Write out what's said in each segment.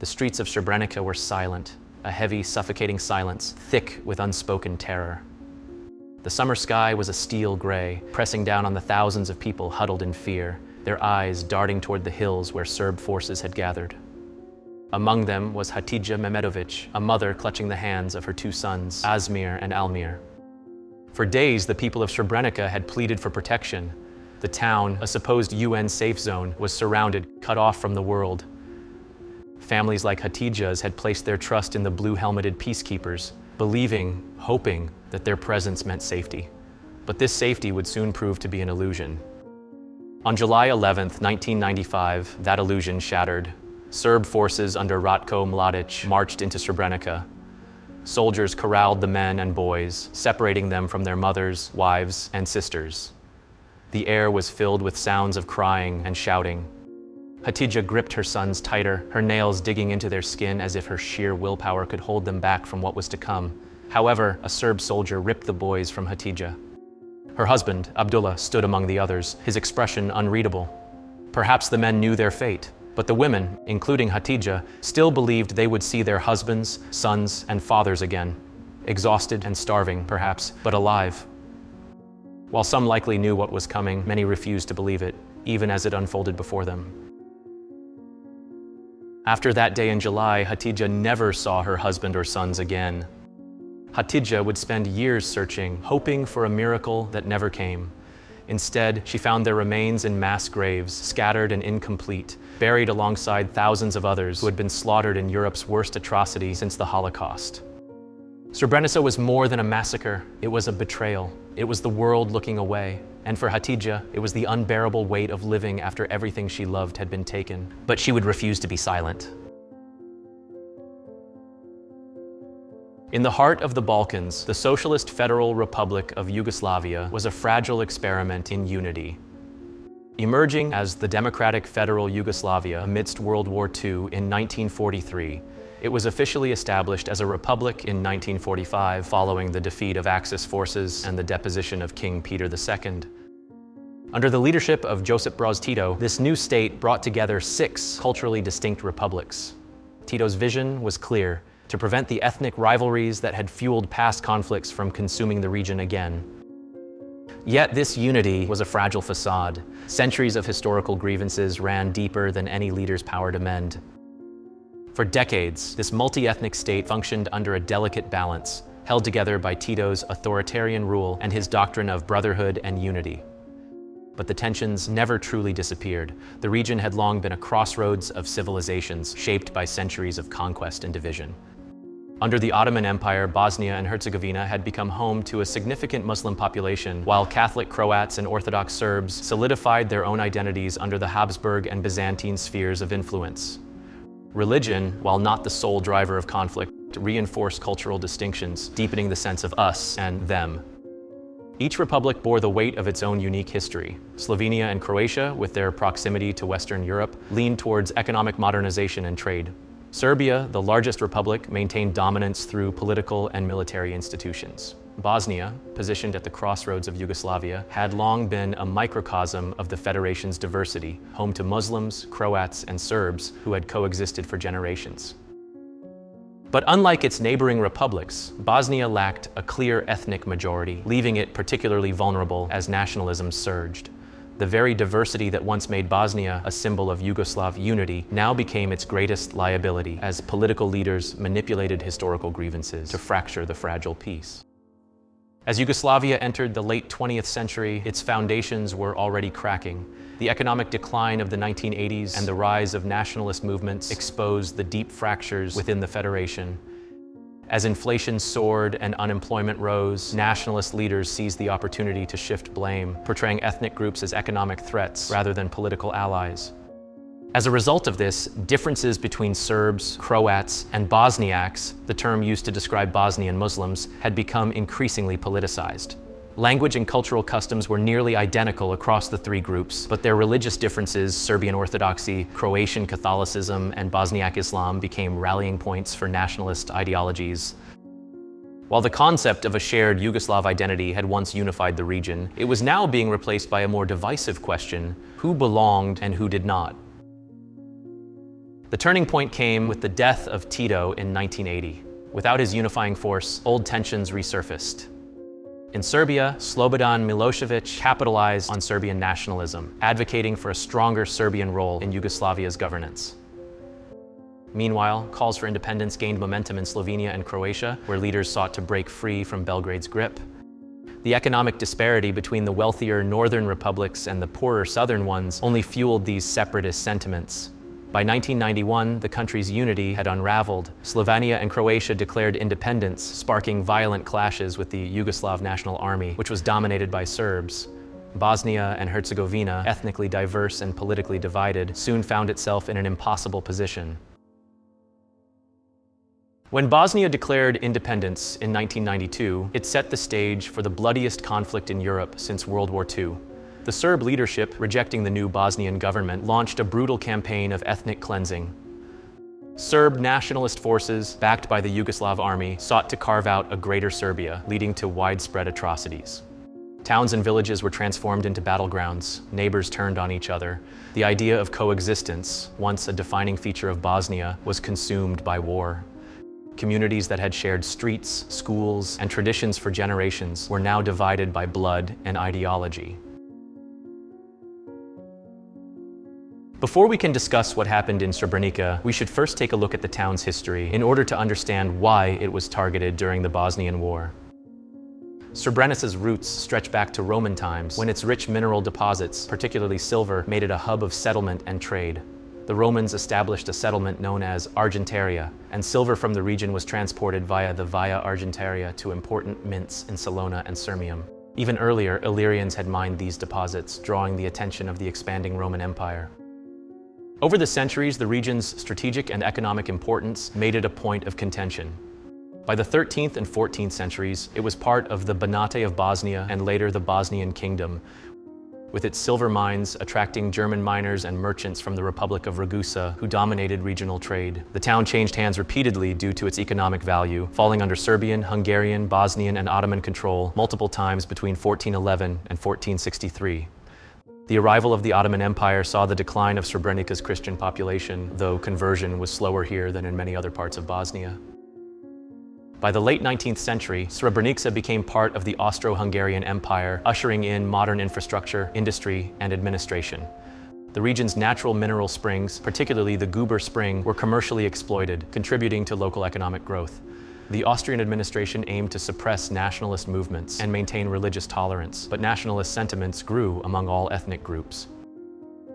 The streets of Srebrenica were silent, a heavy, suffocating silence, thick with unspoken terror. The summer sky was a steel gray, pressing down on the thousands of people huddled in fear, their eyes darting toward the hills where Serb forces had gathered. Among them was Hatidža Mehmedović, a mother clutching the hands of her two sons, Azmir and Almir. For days, the people of Srebrenica had pleaded for protection. The town, a supposed UN safe zone, was surrounded, cut off from the world. Families like Hatidža's had placed their trust in the blue-helmeted peacekeepers, believing, hoping that their presence meant safety. But this safety would soon prove to be an illusion. On July 11th, 1995, that illusion shattered. Serb forces under Ratko Mladić marched into Srebrenica. Soldiers corralled the men and boys, separating them from their mothers, wives, and sisters. The air was filled with sounds of crying and shouting. Hatidža gripped her sons tighter, her nails digging into their skin as if her sheer willpower could hold them back from what was to come. However, a Serb soldier ripped the boys from Hatidža. Her husband, Abdullah, stood among the others, his expression unreadable. Perhaps the men knew their fate, but the women, including Hatidža, still believed they would see their husbands, sons, and fathers again. Exhausted and starving, perhaps, but alive. While some likely knew what was coming, many refused to believe it, even as it unfolded before them. After that day in July, Hatidža never saw her husband or sons again. Hatidža would spend years searching, hoping for a miracle that never came. Instead, she found their remains in mass graves, scattered and incomplete, buried alongside thousands of others who had been slaughtered in Europe's worst atrocity since the Holocaust. Srebrenica was more than a massacre. It was a betrayal. It was the world looking away. And for Hatidža, it was the unbearable weight of living after everything she loved had been taken. But she would refuse to be silent. In the heart of the Balkans, the Socialist Federal Republic of Yugoslavia was a fragile experiment in unity. Emerging as the Democratic Federal Yugoslavia amidst World War II in 1943, it was officially established as a republic in 1945 following the defeat of Axis forces and the deposition of King Peter II. Under the leadership of Josip Broz Tito, this new state brought together 6 culturally distinct republics. Tito's vision was clear: to prevent the ethnic rivalries that had fueled past conflicts from consuming the region again. Yet this unity was a fragile facade. Centuries of historical grievances ran deeper than any leader's power to mend. For decades, this multi-ethnic state functioned under a delicate balance, held together by Tito's authoritarian rule and his doctrine of brotherhood and unity. But the tensions never truly disappeared. The region had long been a crossroads of civilizations shaped by centuries of conquest and division. Under the Ottoman Empire, Bosnia and Herzegovina had become home to a significant Muslim population, while Catholic Croats and Orthodox Serbs solidified their own identities under the Habsburg and Byzantine spheres of influence. Religion, while not the sole driver of conflict, reinforced cultural distinctions, deepening the sense of us and them. Each republic bore the weight of its own unique history. Slovenia and Croatia, with their proximity to Western Europe, leaned towards economic modernization and trade. Serbia, the largest republic, maintained dominance through political and military institutions. Bosnia, positioned at the crossroads of Yugoslavia, had long been a microcosm of the Federation's diversity, home to Muslims, Croats, and Serbs who had coexisted for generations. But unlike its neighboring republics, Bosnia lacked a clear ethnic majority, leaving it particularly vulnerable as nationalism surged. The very diversity that once made Bosnia a symbol of Yugoslav unity now became its greatest liability as political leaders manipulated historical grievances to fracture the fragile peace. As Yugoslavia entered the late 20th century, its foundations were already cracking. The economic decline of the 1980s and the rise of nationalist movements exposed the deep fractures within the Federation. As inflation soared and unemployment rose, nationalist leaders seized the opportunity to shift blame, portraying ethnic groups as economic threats rather than political allies. As a result of this, differences between Serbs, Croats, and Bosniaks, the term used to describe Bosnian Muslims, had become increasingly politicized. Language and cultural customs were nearly identical across the 3 groups, but their religious differences, Serbian Orthodoxy, Croatian Catholicism, and Bosniak Islam, became rallying points for nationalist ideologies. While the concept of a shared Yugoslav identity had once unified the region, it was now being replaced by a more divisive question: who belonged and who did not? The turning point came with the death of Tito in 1980. Without his unifying force, old tensions resurfaced. In Serbia, Slobodan Milošević capitalized on Serbian nationalism, advocating for a stronger Serbian role in Yugoslavia's governance. Meanwhile, calls for independence gained momentum in Slovenia and Croatia, where leaders sought to break free from Belgrade's grip. The economic disparity between the wealthier northern republics and the poorer southern ones only fueled these separatist sentiments. By 1991, the country's unity had unraveled. Slovenia and Croatia declared independence, sparking violent clashes with the Yugoslav National Army, which was dominated by Serbs. Bosnia and Herzegovina, ethnically diverse and politically divided, soon found itself in an impossible position. When Bosnia declared independence in 1992, it set the stage for the bloodiest conflict in Europe since World War II. The Serb leadership, rejecting the new Bosnian government, launched a brutal campaign of ethnic cleansing. Serb nationalist forces, backed by the Yugoslav army, sought to carve out a greater Serbia, leading to widespread atrocities. Towns and villages were transformed into battlegrounds. Neighbors turned on each other. The idea of coexistence, once a defining feature of Bosnia, was consumed by war. Communities that had shared streets, schools, and traditions for generations were now divided by blood and ideology. Before we can discuss what happened in Srebrenica, we should first take a look at the town's history in order to understand why it was targeted during the Bosnian War. Srebrenica's roots stretch back to Roman times, when its rich mineral deposits, particularly silver, made it a hub of settlement and trade. The Romans established a settlement known as Argentaria, and silver from the region was transported via the Via Argentaria to important mints in Salona and Sirmium. Even earlier, Illyrians had mined these deposits, drawing the attention of the expanding Roman Empire. Over the centuries, the region's strategic and economic importance made it a point of contention. By the 13th and 14th centuries, it was part of the Banate of Bosnia and later the Bosnian Kingdom, with its silver mines attracting German miners and merchants from the Republic of Ragusa who dominated regional trade. The town changed hands repeatedly due to its economic value, falling under Serbian, Hungarian, Bosnian, and Ottoman control multiple times between 1411 and 1463. The arrival of the Ottoman Empire saw the decline of Srebrenica's Christian population, though conversion was slower here than in many other parts of Bosnia. By the late 19th century, Srebrenica became part of the Austro-Hungarian Empire, ushering in modern infrastructure, industry, and administration. The region's natural mineral springs, particularly the Guber Spring, were commercially exploited, contributing to local economic growth. The Austrian administration aimed to suppress nationalist movements and maintain religious tolerance, but nationalist sentiments grew among all ethnic groups.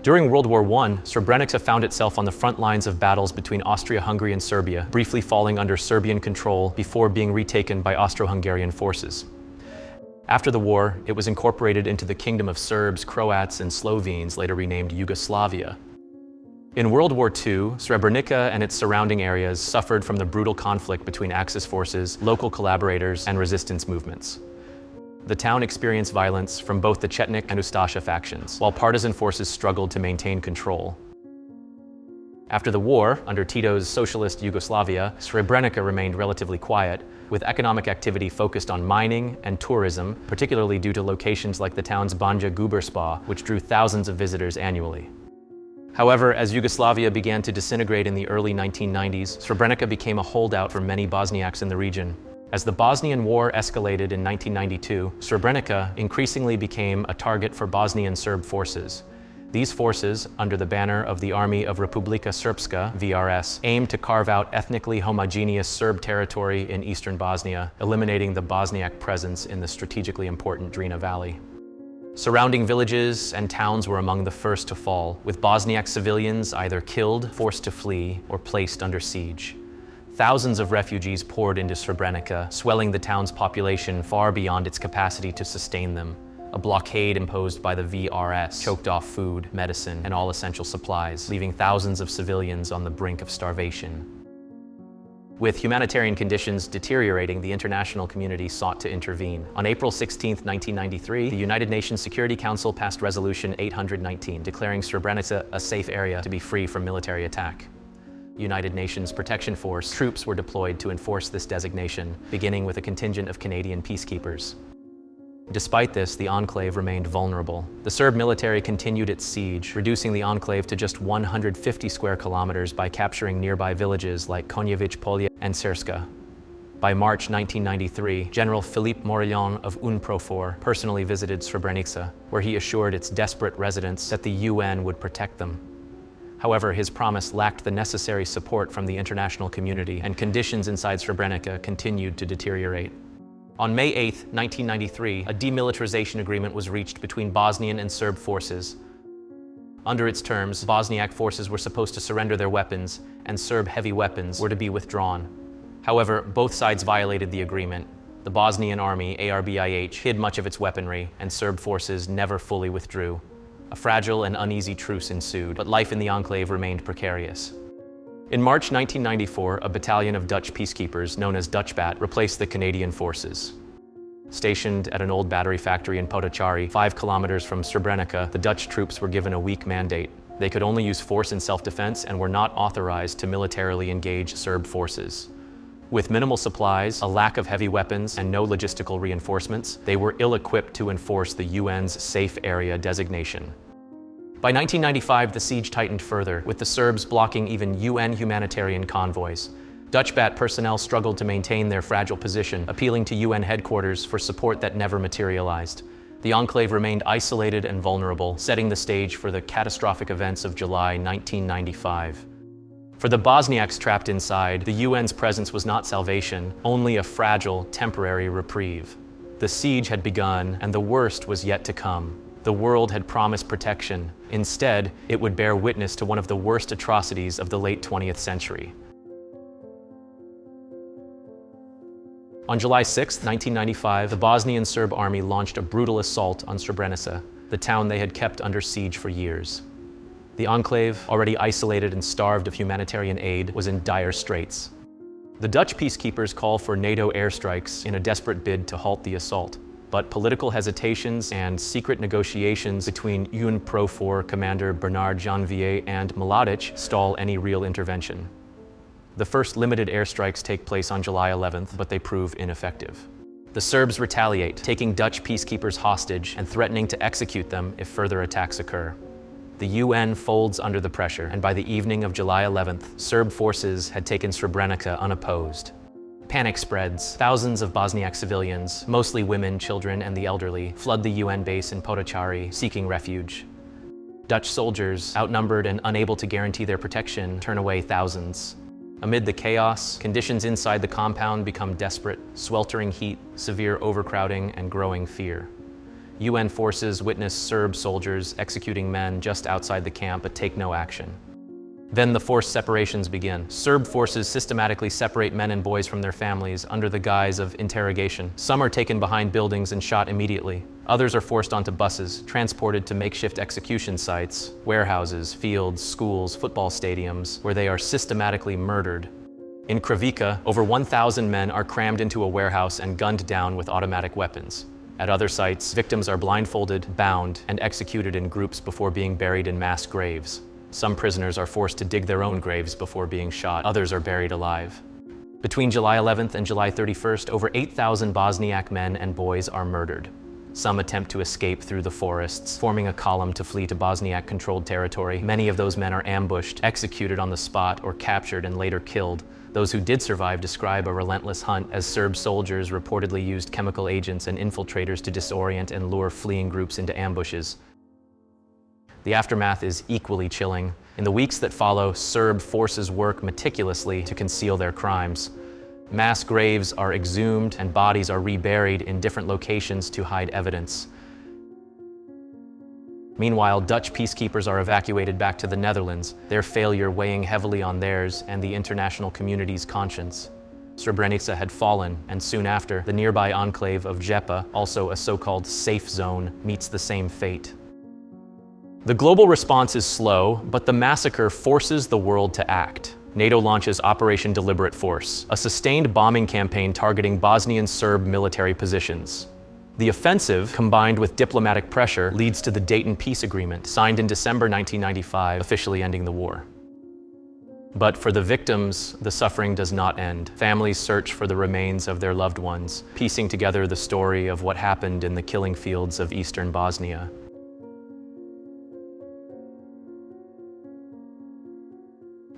During World War I, Srebrenica found itself on the front lines of battles between Austria-Hungary and Serbia, briefly falling under Serbian control before being retaken by Austro-Hungarian forces. After the war, it was incorporated into the Kingdom of Serbs, Croats, and Slovenes, later renamed Yugoslavia. In World War II, Srebrenica and its surrounding areas suffered from the brutal conflict between Axis forces, local collaborators, and resistance movements. The town experienced violence from both the Chetnik and Ustasha factions, while partisan forces struggled to maintain control. After the war, under Tito's socialist Yugoslavia, Srebrenica remained relatively quiet, with economic activity focused on mining and tourism, particularly due to locations like the town's Banja Guber Spa, which drew thousands of visitors annually. However, as Yugoslavia began to disintegrate in the early 1990s, Srebrenica became a holdout for many Bosniaks in the region. As the Bosnian War escalated in 1992, Srebrenica increasingly became a target for Bosnian Serb forces. These forces, under the banner of the Army of Republika Srpska, VRS, aimed to carve out ethnically homogeneous Serb territory in eastern Bosnia, eliminating the Bosniak presence in the strategically important Drina Valley. Surrounding villages and towns were among the first to fall, with Bosniak civilians either killed, forced to flee, or placed under siege. Thousands of refugees poured into Srebrenica, swelling the town's population far beyond its capacity to sustain them. A blockade imposed by the VRS choked off food, medicine, and all essential supplies, leaving thousands of civilians on the brink of starvation. With humanitarian conditions deteriorating, the international community sought to intervene. On April 16, 1993, the United Nations Security Council passed Resolution 819, declaring Srebrenica a safe area to be free from military attack. United Nations Protection Force troops were deployed to enforce this designation, beginning with a contingent of Canadian peacekeepers. Despite this, the enclave remained vulnerable. The Serb military continued its siege, reducing the enclave to just 150 square kilometers by capturing nearby villages like Konjević Polje and Cerska. By March 1993, General Philippe Morillon of UNPROFOR personally visited Srebrenica, where he assured its desperate residents that the UN would protect them. However, his promise lacked the necessary support from the international community, and conditions inside Srebrenica continued to deteriorate. On May 8, 1993, a demilitarization agreement was reached between Bosnian and Serb forces. Under its terms, Bosniak forces were supposed to surrender their weapons, and Serb heavy weapons were to be withdrawn. However, both sides violated the agreement. The Bosnian army, ARBIH, hid much of its weaponry, and Serb forces never fully withdrew. A fragile and uneasy truce ensued, but life in the enclave remained precarious. In March 1994, a battalion of Dutch peacekeepers, known as Dutchbat, replaced the Canadian forces. Stationed at an old battery factory in Potocari, 5 kilometers from Srebrenica, the Dutch troops were given a weak mandate. They could only use force in self-defense and were not authorized to militarily engage Serb forces. With minimal supplies, a lack of heavy weapons, and no logistical reinforcements, they were ill-equipped to enforce the UN's safe area designation. By 1995, the siege tightened further, with the Serbs blocking even UN humanitarian convoys. Dutchbat personnel struggled to maintain their fragile position, appealing to UN headquarters for support that never materialized. The enclave remained isolated and vulnerable, setting the stage for the catastrophic events of July 1995. For the Bosniaks trapped inside, the UN's presence was not salvation, only a fragile, temporary reprieve. The siege had begun, and the worst was yet to come. The world had promised protection. Instead, it would bear witness to one of the worst atrocities of the late 20th century. On July 6, 1995, the Bosnian Serb army launched a brutal assault on Srebrenica, the town they had kept under siege for years. The enclave, already isolated and starved of humanitarian aid, was in dire straits. The Dutch peacekeepers called for NATO airstrikes in a desperate bid to halt the assault. But political hesitations and secret negotiations between UNPROFOR commander Bernard Janvier and Mladić stall any real intervention. The first limited airstrikes take place on July 11th, but they prove ineffective. The Serbs retaliate, taking Dutch peacekeepers hostage and threatening to execute them if further attacks occur. The UN folds under the pressure, and by the evening of July 11th, Serb forces had taken Srebrenica unopposed. Panic spreads. Thousands of Bosniak civilians, mostly women, children, and the elderly, flood the UN base in Potocari, seeking refuge. Dutch soldiers, outnumbered and unable to guarantee their protection, turn away thousands. Amid the chaos, conditions inside the compound become desperate: sweltering heat, severe overcrowding, and growing fear. UN forces witness Serb soldiers executing men just outside the camp but take no action. Then the forced separations begin. Serb forces systematically separate men and boys from their families under the guise of interrogation. Some are taken behind buildings and shot immediately. Others are forced onto buses, transported to makeshift execution sites, warehouses, fields, schools, football stadiums, where they are systematically murdered. In Srebrenica, over 1,000 men are crammed into a warehouse and gunned down with automatic weapons. At other sites, victims are blindfolded, bound, and executed in groups before being buried in mass graves. Some prisoners are forced to dig their own graves before being shot. Others are buried alive. Between July 11th and July 31st, over 8,000 Bosniak men and boys are murdered. Some attempt to escape through the forests, forming a column to flee to Bosniak-controlled territory. Many of those men are ambushed, executed on the spot, or captured and later killed. Those who did survive describe a relentless hunt, as Serb soldiers reportedly used chemical agents and infiltrators to disorient and lure fleeing groups into ambushes. The aftermath is equally chilling. In the weeks that follow, Serb forces work meticulously to conceal their crimes. Mass graves are exhumed and bodies are reburied in different locations to hide evidence. Meanwhile, Dutch peacekeepers are evacuated back to the Netherlands, their failure weighing heavily on theirs and the international community's conscience. Srebrenica had fallen, and soon after, the nearby enclave of Žepa, also a so-called safe zone, meets the same fate. The global response is slow, but the massacre forces the world to act. NATO launches Operation Deliberate Force, a sustained bombing campaign targeting Bosnian Serb military positions. The offensive, combined with diplomatic pressure, leads to the Dayton Peace Agreement, signed in December 1995, officially ending the war. But for the victims, the suffering does not end. Families search for the remains of their loved ones, piecing together the story of what happened in the killing fields of eastern Bosnia.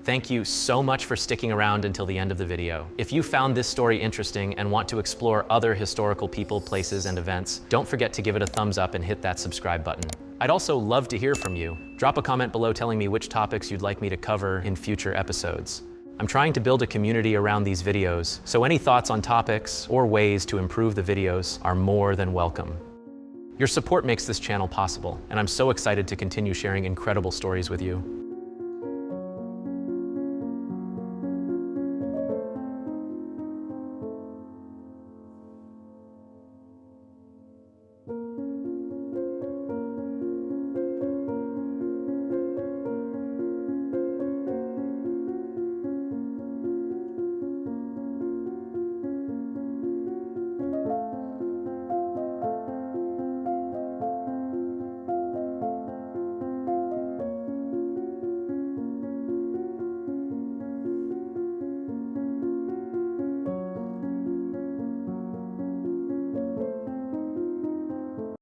Thank you so much for sticking around until the end of the video. If you found this story interesting and want to explore other historical people, places, and events, don't forget to give it a thumbs up and hit that subscribe button. I'd also love to hear from you. Drop a comment below telling me which topics you'd like me to cover in future episodes. I'm trying to build a community around these videos, so any thoughts on topics or ways to improve the videos are more than welcome. Your support makes this channel possible, and I'm so excited to continue sharing incredible stories with you.